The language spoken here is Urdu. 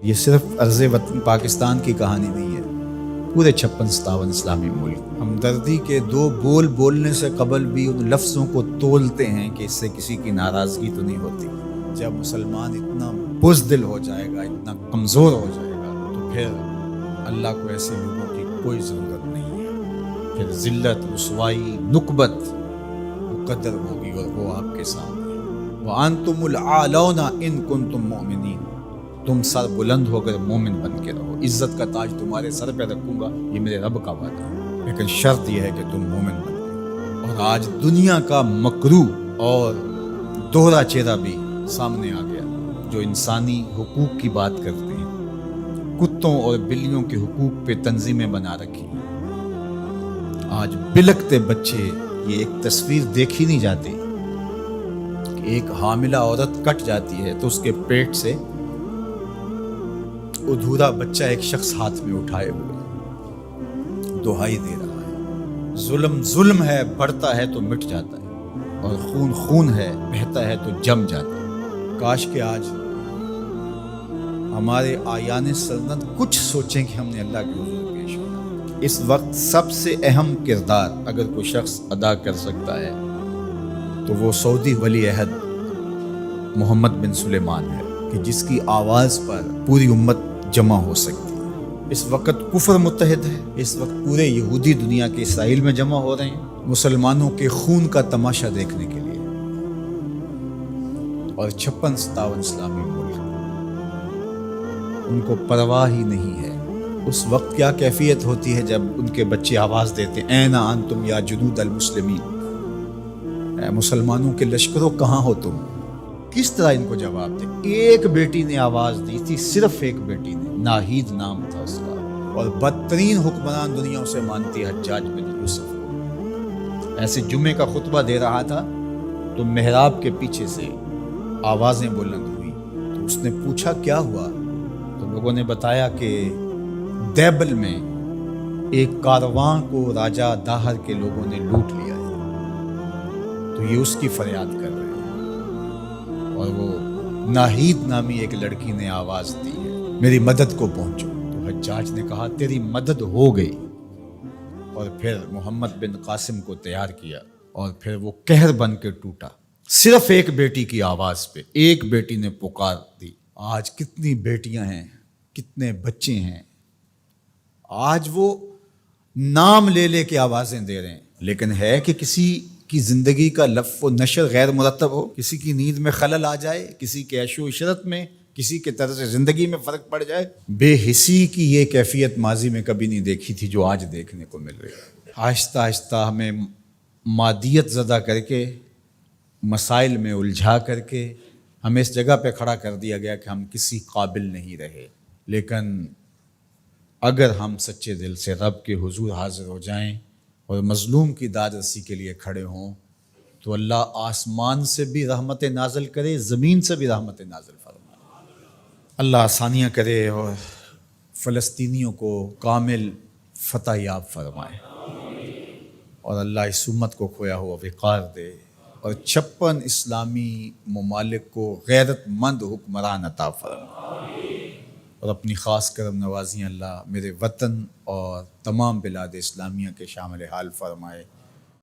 یہ صرف عرض وطن پاکستان کی کہانی نہیں ہے، پورے 56-57 اسلامی ملک ہمدردی کے دو بول بولنے سے قبل بھی ان لفظوں کو تولتے ہیں کہ اس سے کسی کی ناراضگی تو نہیں ہوتی۔ جب مسلمان اتنا بزدل ہو جائے گا، اتنا کمزور ہو جائے گا، تو پھر اللہ کو ایسے لوگوں کی کوئی ضرورت نہیں ہے۔ پھر ذلت، رسوائی، نکبت مقدر ہوگی اور وہ آپ کے سامنے۔ وَأَنْتُمُ الْأَعْلَوْنَ إِن كُنتُم مُؤْمِنِينَ، تم سر بلند ہو کر مومن بن کے رہو، عزت کا تاج تمہارے سر پہ رکھوں گا، یہ میرے رب کا وعدہ ہے، لیکن شرط یہ ہے کہ تم مومن بن گئے۔ اور آج دنیا کا مکروہ اور دوہرا چہرہ بھی سامنے آ گیا، جو انسانی حقوق کی بات کرتے ہیں، کتوں اور بلیوں کے حقوق پہ تنظیمیں بنا رکھی ہیں۔ آج بلکتے بچے، یہ ایک تصویر دیکھی نہیں جاتی کہ ایک حاملہ عورت کٹ جاتی ہے تو اس کے پیٹ سے ادھورا بچہ ایک شخص ہاتھ میں اٹھائے ہوئے دہائی دے رہا ہے۔ ظلم ظلم ہے، بڑھتا ہے تو مٹ جاتا ہے، اور خون خون ہے، بہتا ہے تو جم جاتا ہے۔ کاش کہ آج ہمارے آیان سلطنت کچھ سوچیں کہ ہم نے اللہ کے حضور پیش ہونا۔ اس وقت سب سے اہم کردار اگر کوئی شخص ادا کر سکتا ہے تو وہ سعودی ولی عہد محمد بن سلیمان ہے، کہ جس کی آواز پر پوری امت جمع ہو سکتی ہے۔ اس وقت کفر متحد ہے، اس وقت پورے یہودی دنیا کے اسرائیل میں جمع ہو رہے ہیں مسلمانوں کے خون کا تماشا دیکھنے کے لیے، اور 56-57 اسلامی ملک ان کو پرواہ ہی نہیں ہے۔ اس وقت کیا کیفیت ہوتی ہے جب ان کے بچے آواز دیتے ہیں، این انتم یا جنود المسلمین، اے مسلمانوں کے لشکروں کہاں ہو تم؟ کس طرح ان کو جواب دے؟ ایک بیٹی نے آواز دی تھی، صرف ایک بیٹی نے، ناہید نام تھا اس کا، اور بدترین حکمران دنیا اسے مانتی، حجاج بن یوسف۔ ایسے جمعے کا خطبہ دے رہا تھا تو محراب کے پیچھے سے آوازیں بلند ہوئی، تو اس نے پوچھا کیا ہوا؟ تو لوگوں نے بتایا کہ دیبل میں ایک کارواں کو راجہ داہر کے لوگوں نے لوٹ لیا ہے، تو یہ اس کی فریاد کر رہے ہیں۔ اور وہ ناہید نامی ایک لڑکی نے آواز دی ہے، میری مدد کو پہنچو۔ تو حجاج نے کہا تیری مدد ہو گئی، اور پھر محمد بن قاسم کو تیار کیا، اور پھر وہ قہر بن کے ٹوٹا، صرف ایک بیٹی کی آواز پہ۔ ایک بیٹی نے پکار دی۔ آج کتنی بیٹیاں ہیں، کتنے بچے ہیں، آج وہ نام لے لے کے آوازیں دے رہے ہیں، لیکن ہے کہ کسی کی زندگی کا لف و نشر غیر مرتب ہو، کسی کی نیند میں خلل آ جائے، کسی کے عیش و عشرت میں، کسی کے طرز زندگی میں فرق پڑ جائے۔ بے حسی کی یہ کیفیت ماضی میں کبھی نہیں دیکھی تھی جو آج دیکھنے کو مل رہی ہے۔ آہستہ آہستہ ہمیں مادیت زدہ کر کے، مسائل میں الجھا کر کے ہمیں اس جگہ پہ کھڑا کر دیا گیا کہ ہم کسی قابل نہیں رہے۔ لیکن اگر ہم سچے دل سے رب کے حضور حاضر ہو جائیں اور مظلوم کی داد رسی کے لیے کھڑے ہوں، تو اللہ آسمان سے بھی رحمت نازل کرے، زمین سے بھی رحمت نازل فرمائے۔ اللہ آسانیاں کرے اور فلسطینیوں کو کامل فتح یاب فرمائے، اور اللہ اس امت کو کھویا ہوا وقار دے، اور 56 اسلامی ممالک کو غیرت مند حکمران عطا فرمائے، اور اپنی خاص کرم نوازیاں اللہ میرے وطن اور تمام بلاد اسلامیہ کے شامل حال فرمائے۔